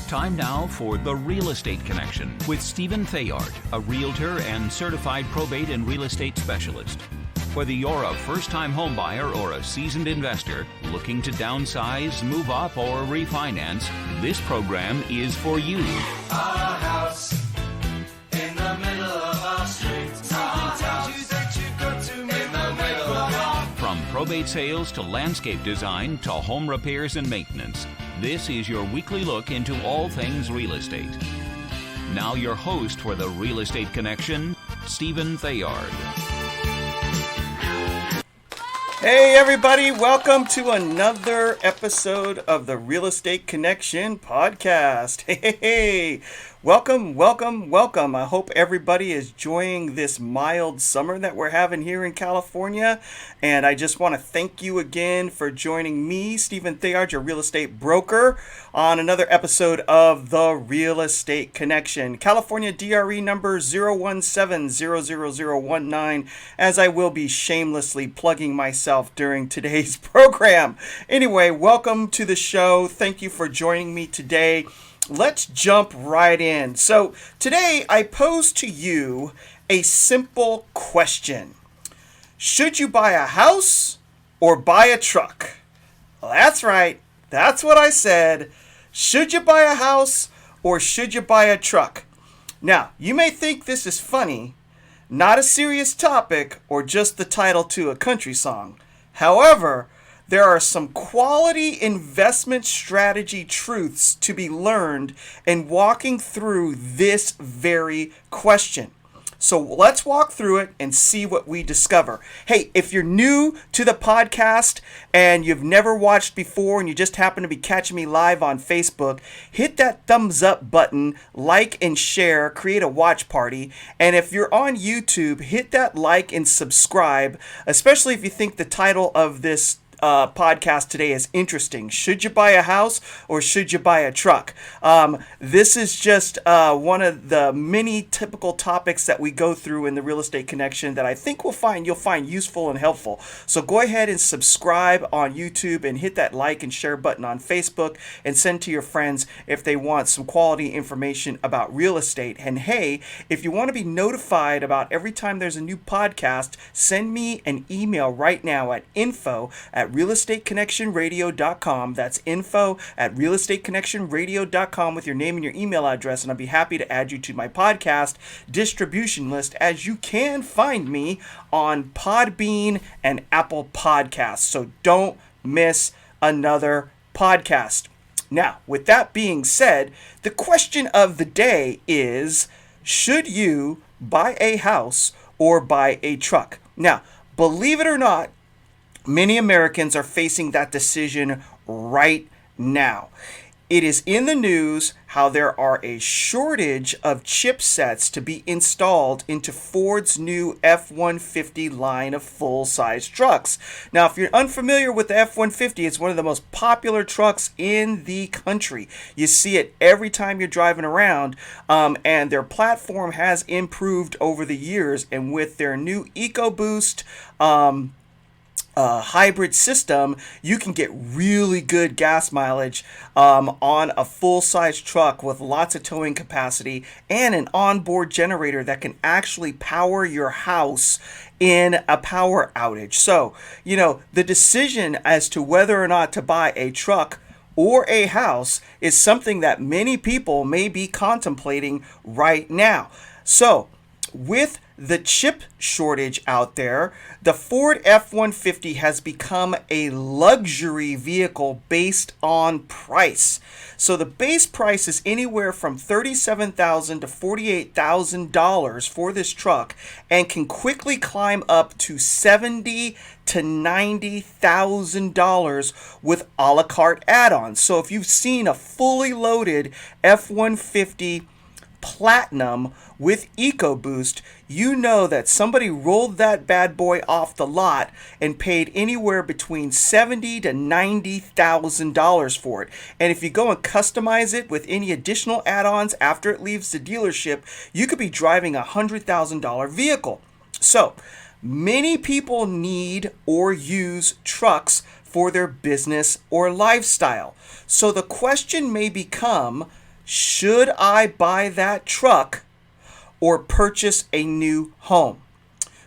Time now for The Real Estate Connection with Stephen Theard, a realtor and certified probate and real estate specialist. Whether you're a first-time homebuyer or a seasoned investor looking to downsize, move up, or refinance, this program is for you. A house in the middle of our street. From probate sales to landscape design to home repairs and maintenance, this is your weekly look into all things real estate. Now your host for The Real Estate Connection, Stephen Theard. Hey everybody, welcome to another episode of the Real Estate Connection podcast. Hey, welcome. I hope everybody is enjoying this mild summer that we're having here in California. And I just want to thank you again for joining me, Stephen Theard, your real estate broker, on another episode of the Real Estate Connection. California DRE number 017000019, as I will be shamelessly plugging myself during today's program. Anyway, welcome to the show. Thank you for joining me today. Let's jump right in. So today I pose to you a simple question. Should you buy a house or buy a truck? Well, that's right. That's what I said. Should you buy a house or should you buy a truck? Now, you may think this is funny, not a serious topic, or just the title to a country song. However, there are some quality investment strategy truths to be learned in walking through this very question. So let's walk through it and see what we discover. Hey, if you're new to the podcast and you've never watched before and you just happen to be catching me live on Facebook, hit that thumbs up button, like and share, create a watch party. And if you're on YouTube, hit that like and subscribe, especially if you think the title of this podcast today is interesting. Should you buy a house or should you buy a truck? This is just one of the many typical topics that we go through in the Real Estate Connection that I think you'll find useful and helpful. So go ahead and subscribe on YouTube and hit that like and share button on Facebook and send to your friends if they want some quality information about real estate. And hey, if you want to be notified about every time there's a new podcast, send me an email right now at info@realestateconnectionradio.com. That's info@realestateconnectionradio.com with your name and your email address, and I'll be happy to add you to my podcast distribution list, as you can find me on Podbean and Apple Podcasts. So don't miss another podcast. Now, with that being said, the question of the day is, should you buy a house or buy a truck? Now, believe it or not, many Americans are facing that decision right now. It is in the news how there are a shortage of chipsets to be installed into Ford's new F-150 line of full-size trucks. Now, if you're unfamiliar with the F-150, it's one of the most popular trucks in the country. You see it every time you're driving around, and their platform has improved over the years. And with their new EcoBoost hybrid system, you can get really good gas mileage on a full-size truck with lots of towing capacity and an onboard generator that can actually power your house in a power outage. So, the decision as to whether or not to buy a truck or a house is something that many people may be contemplating right now. So, with the chip shortage out there, the Ford F-150 has become a luxury vehicle based on price. So the base price is anywhere from $37,000 to $48,000 for this truck, and can quickly climb up to $70,000 to $90,000 with a la carte add-ons. So if you've seen a fully loaded F-150 Platinum with EcoBoost, you know that somebody rolled that bad boy off the lot and paid anywhere between $70,000 to $90,000 for it. And if you go and customize it with any additional add-ons after it leaves the dealership, you could be driving a $100,000 vehicle. So many people need or use trucks for their business or lifestyle. So the question may become, Should I buy that truck or purchase a new home?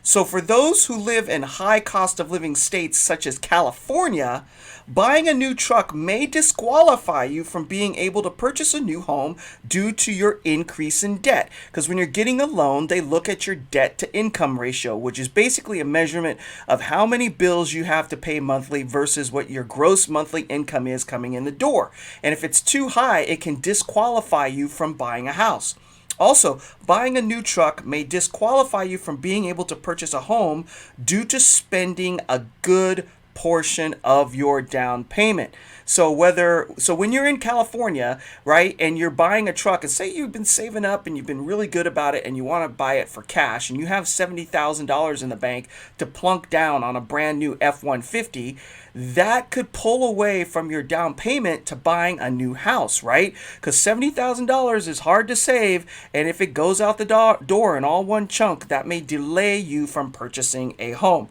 So for those who live in high cost of living states such as California, buying a new truck may disqualify you from being able to purchase a new home due to your increase in debt. Because when you're getting a loan, they look at your debt to income ratio, which is basically a measurement of how many bills you have to pay monthly versus what your gross monthly income is coming in the door. And if it's too high, it can disqualify you from buying a house. Also, buying a new truck may disqualify you from being able to purchase a home due to spending a good portion of your down payment. So when you're in California, right, and you're buying a truck, and say you've been saving up and you've been really good about it and you want to buy it for cash and you have $70,000 in the bank to plunk down on a brand new F-150, that could pull away from your down payment to buying a new house, right? Because $70,000 is hard to save, and if it goes out the door in all one chunk, that may delay you from purchasing a home.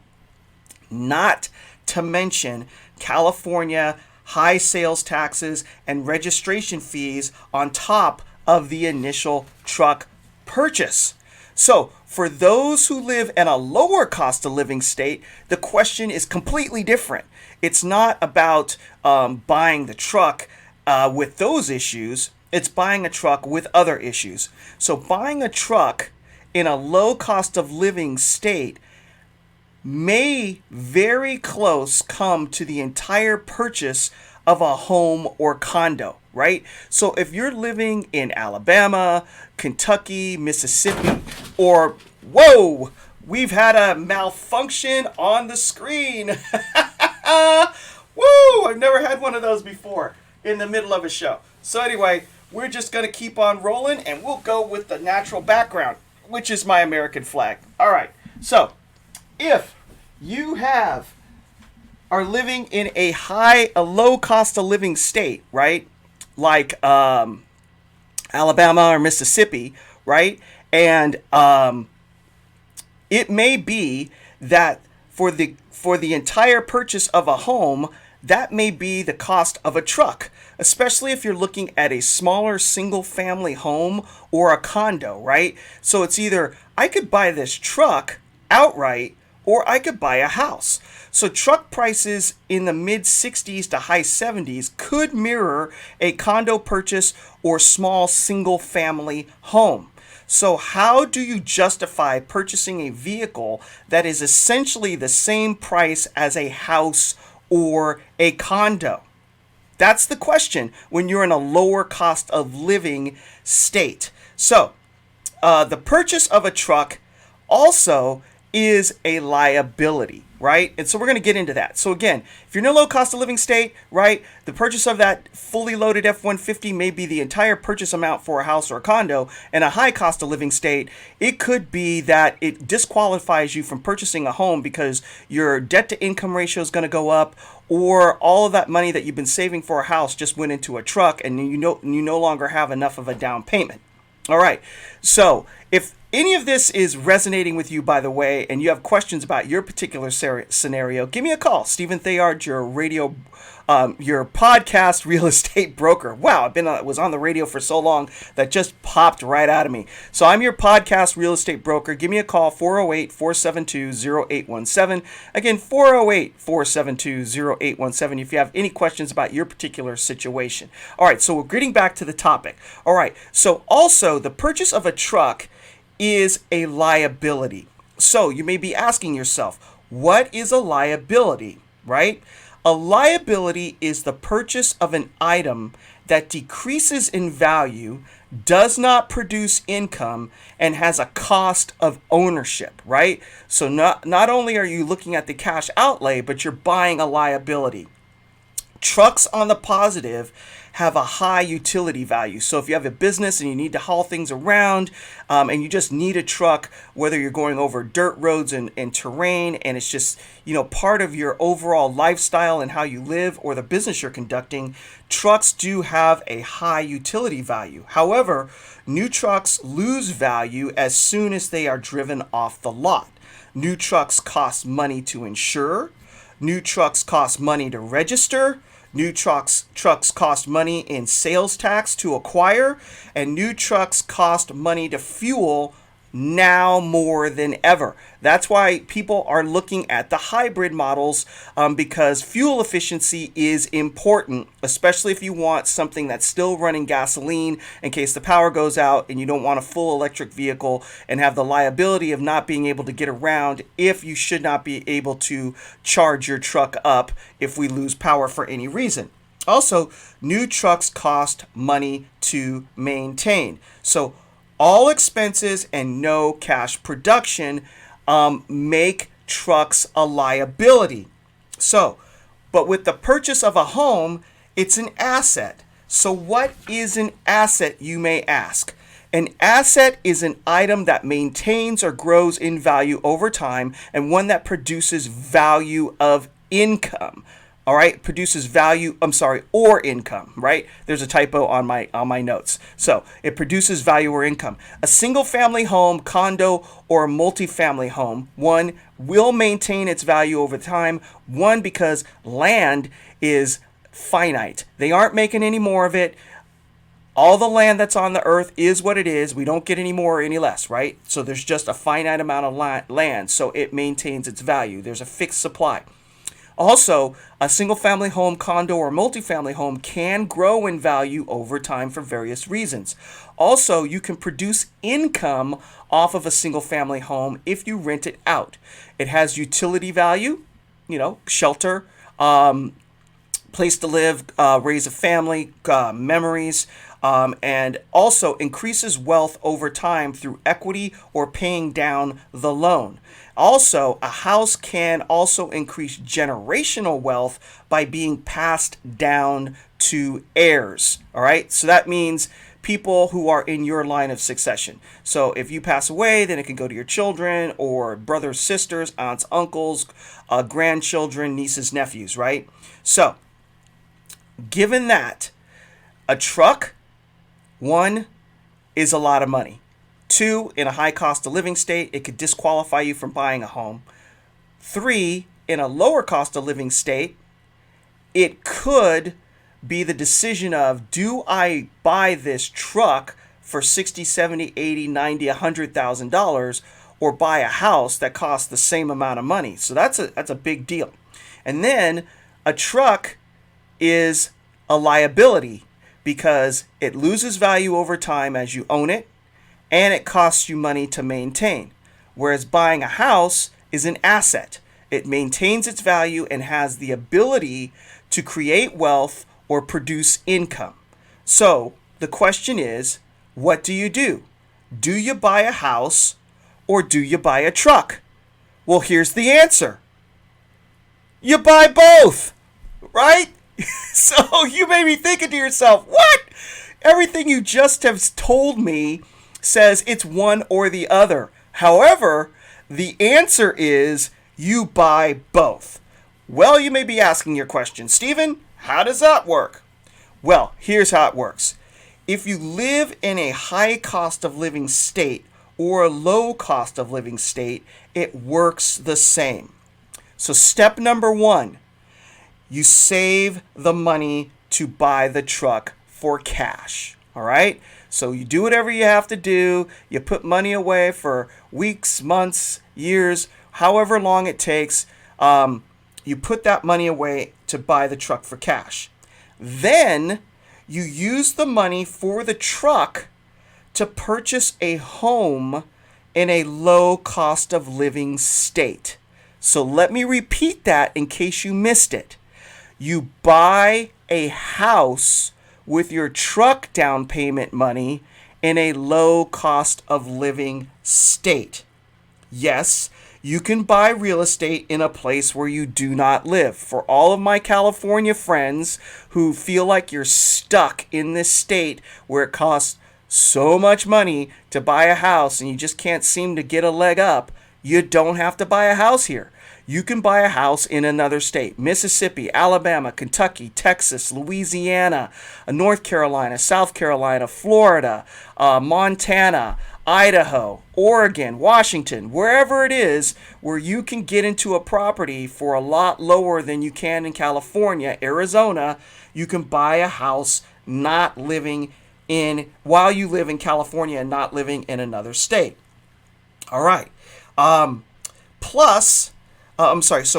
Not to mention California high sales taxes and registration fees on top of the initial truck purchase. So for those who live in a lower cost of living state, the question is completely different. It's not about buying the truck with those issues. It's buying a truck with other issues. So buying a truck in a low cost of living state may very close come to the entire purchase of a home or condo, right? So if you're living in Alabama, Kentucky, Mississippi, or whoa, we've had a malfunction on the screen. Woo, I've never had one of those before in the middle of a show. So anyway, we're just going to keep on rolling and we'll go with the natural background, which is my American flag. All right. So if you are living in a low cost of living state, right? Like Alabama or Mississippi, right? And it may be that for the entire purchase of a home, that may be the cost of a truck, especially if you're looking at a smaller single family home or a condo, right? So it's either I could buy this truck outright or I could buy a house. So truck prices in the mid 60s to high 70s could mirror a condo purchase or small single family home. So how do you justify purchasing a vehicle that is essentially the same price as a house or a condo? That's the question when you're in a lower cost of living state. So the purchase of a truck also is a liability, right? And so we're going to get into that. So again, if you're in a low cost of living state, right, the purchase of that fully loaded F-150 may be the entire purchase amount for a house or a condo. In a high cost of living state, it could be that it disqualifies you from purchasing a home because your debt to income ratio is going to go up, or all of that money that you've been saving for a house just went into a truck and you no longer have enough of a down payment. All right. So if any of this is resonating with you, by the way, and you have questions about your particular scenario, give me a call. Stephen Theard, your podcast real estate broker. Wow, was on the radio for so long that just popped right out of me. So I'm your podcast real estate broker. Give me a call, 408-472-0817. Again, 408-472-0817 if you have any questions about your particular situation. All right, so we're getting back to the topic. All right, so also the purchase of a truck is a liability. So you may be asking yourself, what is a liability, right? A liability is the purchase of an item that decreases in value, does not produce income, and has a cost of ownership, right? So not only are you looking at the cash outlay, but you're buying a liability. Trucks, on the positive, have a high utility value. So if you have a business and you need to haul things around and you just need a truck, whether you're going over dirt roads and terrain, and it's just, part of your overall lifestyle and how you live or the business you're conducting, trucks do have a high utility value. However, new trucks lose value as soon as they are driven off the lot. New trucks cost money to insure. New trucks cost money to register. New trucks cost money in sales tax to acquire, and new trucks cost money to fuel now more than ever. That's why people are looking at the hybrid models, because fuel efficiency is important, especially if you want something that's still running gasoline in case the power goes out, and you don't want a full electric vehicle and have the liability of not being able to get around if you should not be able to charge your truck up if we lose power for any reason. Also, new trucks cost money to maintain. So all expenses and no cash production make trucks a liability. So, but with the purchase of a home, it's an asset. So what is an asset, you may ask? An asset is an item that maintains or grows in value over time, and one that produces value of income. All right, produces value, or income, right? There's a typo on my notes. So it produces value or income. A single family home, condo, or a multifamily home, one, will maintain its value over time. One, because land is finite. They aren't making any more of it. All the land that's on the earth is what it is. We don't get any more or any less, right? So there's just a finite amount of land, so it maintains its value. There's a fixed supply. Also, a single-family home, condo, or multifamily home can grow in value over time for various reasons. Also, you can produce income off of a single-family home if you rent it out. It has utility value, shelter, place to live, raise a family, memories, and also increases wealth over time through equity or paying down the loan. Also, a house can also increase generational wealth by being passed down to heirs. All right, so that means people who are in your line of succession. So if you pass away, then it can go to your children or brothers, sisters, aunts, uncles, grandchildren, nieces, nephews, right? So, given that, a truck, one, is a lot of money. Two, in a high cost of living state, it could disqualify you from buying a home. Three, in a lower cost of living state, it could be the decision of, do I buy this truck for $60, $70, $80, $90, $100,000, or buy a house that costs the same amount of money? So that's a big deal. And then a truck is a liability because it loses value over time as you own it, and it costs you money to maintain. Whereas buying a house is an asset. It maintains its value and has the ability to create wealth or produce income. So the question is, what do you do? Do you buy a house or do you buy a truck? Well, here's the answer. You buy both, right? So you may be thinking to yourself, what? Everything you just have told me says it's one or the other. However, the answer is you buy both. Well, you may be asking your question, Stephen, how does that work? Well, here's how it works. If you live in a high cost of living state or a low cost of living state, it works the same. So step number one, you save the money to buy the truck for cash. All right? So you do whatever you have to do. You put money away for weeks, months, years, however long it takes. You put that money away to buy the truck for cash. Then you use the money for the truck to purchase a home in a low cost of living state. So let me repeat that in case you missed it. You buy a house with your truck down payment money in a low cost of living state. Yes, you can buy real estate in a place where you do not live. For all of my California friends who feel like you're stuck in this state where it costs so much money to buy a house and you just can't seem to get a leg up, you don't have to buy a house here. You can buy a house in another state. Mississippi, Alabama, Kentucky, Texas, Louisiana, North Carolina, South Carolina, Florida, Montana, Idaho, Oregon, Washington, wherever it is where you can get into a property for a lot lower than you can in California, Arizona, you can buy a house not living in while you live in California and not living in another state. All right. So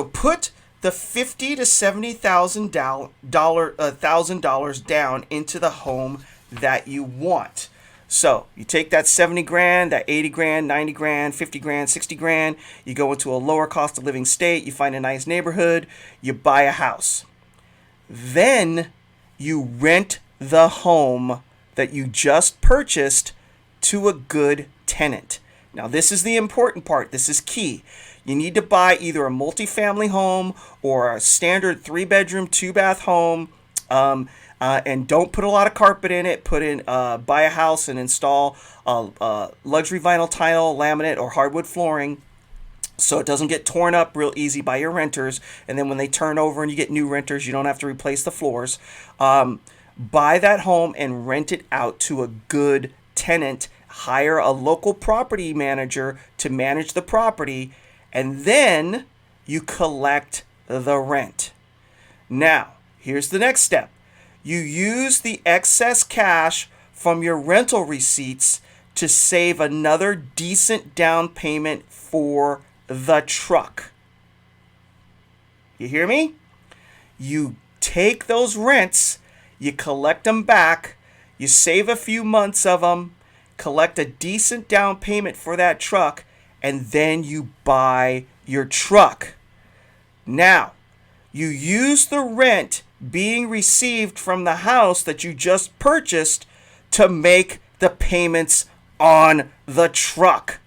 put the $50,000 to $70,000 down into the home that you want. So you take that 70 grand, that 80 grand, 90 grand, 50 grand, 60 grand, you go into a lower cost of living state, you find a nice neighborhood, you buy a house. Then you rent the home that you just purchased to a good tenant. Now this is the important part. This is key. You need to buy either a multifamily home or a standard 3-bedroom, 2-bath home. And don't put a lot of carpet in it. Buy a house and install luxury vinyl tile, laminate, or hardwood flooring so it doesn't get torn up real easy by your renters. And then when they turn over and you get new renters, you don't have to replace the floors. Buy that home and rent it out to a good tenant. Hire a local property manager to manage the property, and then you collect the rent. Now, here's the next step. You use the excess cash from your rental receipts to save another decent down payment for the truck. You hear me? You take those rents, you collect them back, you save a few months of them, collect a decent down payment for that truck, and then you buy your truck. Now, you use the rent being received from the house that you just purchased to make the payments on the truck.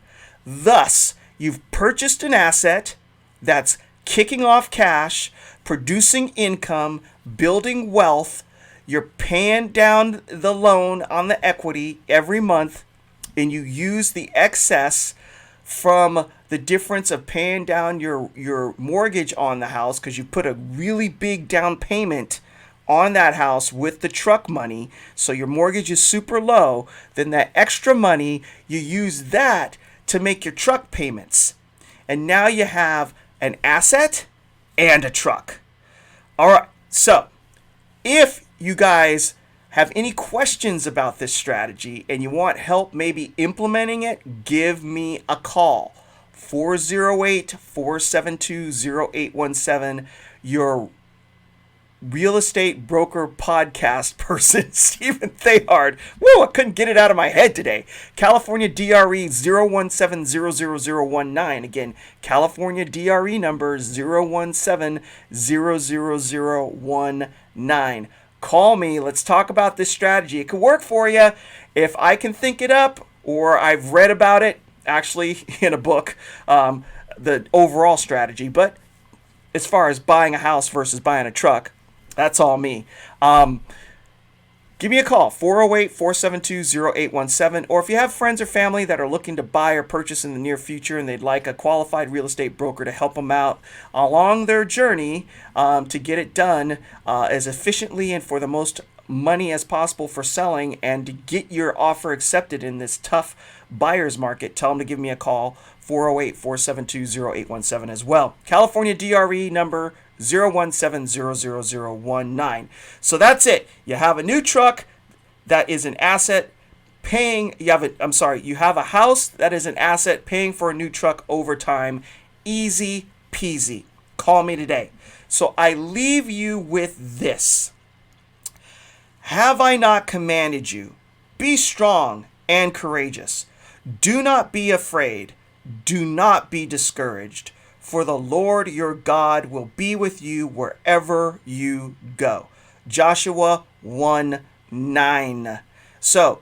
Thus, you've purchased an asset that's kicking off cash, producing income, building wealth. You're paying down the loan on the equity every month, and you use the excess from the difference of paying down your mortgage on the house, because you put a really big down payment on that house with the truck money, so your mortgage is super low. Then that extra money, you use that to make your truck payments. And now you have an asset and a truck. All right, so if you guys have any questions about this strategy and you want help maybe implementing it, give me a call. 408-472-0817. Your real estate broker podcast person, Stephen Theard. Woo, I couldn't get it out of my head today. California DRE 017000019. Again, California DRE number 017000019. Call me. Let's talk about this strategy. It could work for you if I can think it up, or I've read about it actually in a book, the overall strategy. But as far as buying a house versus buying a truck, that's all me. Give me a call, 408-472-0817. Or if you have friends or family that are looking to buy or purchase in the near future and they'd like a qualified real estate broker to help them out along their journey to get it done as efficiently and for the most money as possible for selling, and to get your offer accepted in this tough buyer's market, tell them to give me a call, 408-472-0817 as well. California DRE number 017000019. So that's it. You have a new truck that is an asset paying, you have a house that is an asset paying for a new truck over time. Easy peasy. Call me today. So I leave you with this. Have I not commanded you? Be strong and courageous. Do not be afraid. Do not be discouraged. For the Lord your God will be with you wherever you go. Joshua 1:9. So,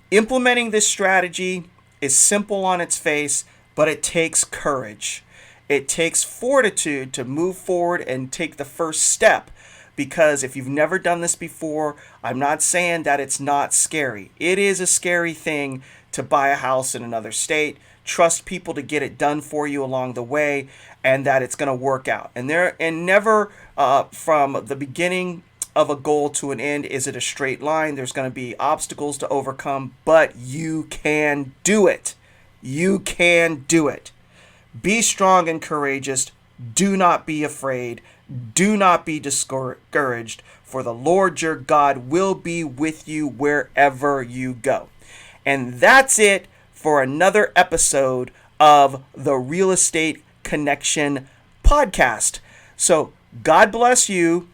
implementing this strategy is simple on its face, but it takes courage. It takes fortitude to move forward and take the first step. Because if you've never done this before, I'm not saying that it's not scary. It is a scary thing to buy a house in another state. Trust people to get it done for you along the way, and that it's going to work out. And never from the beginning of a goal to an end. Is it a straight line? There's going to be obstacles to overcome, but you can do it. You can do it. Be strong and courageous. Do not be afraid. Do not be discouraged, for the Lord your God will be with you wherever you go. And that's it for another episode of the Real Estate Connection podcast. So God bless you.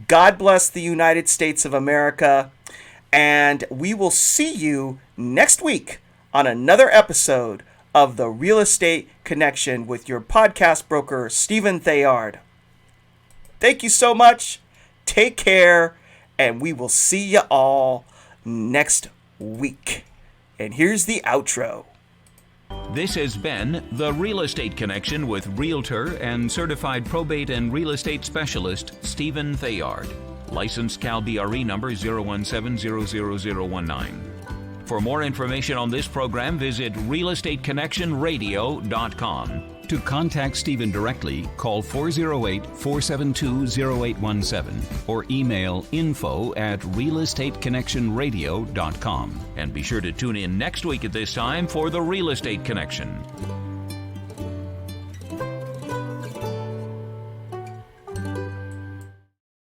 God bless the United States of America. And we will see you next week on another episode of the Real Estate Connection with your podcast broker, Stephen Theard. Thank you so much. Take care. And we will see you all next week. And here's the outro. This has been The Real Estate Connection with Realtor and Certified Probate and Real Estate Specialist Stephen Theard. Licensed Cal BRE number 0170019. For more information on this program, visit realestateconnectionradio.com. To contact Stephen directly, call 408-472-0817 or email info@realestateconnectionradio.com. And be sure to tune in next week at this time for The Real Estate Connection.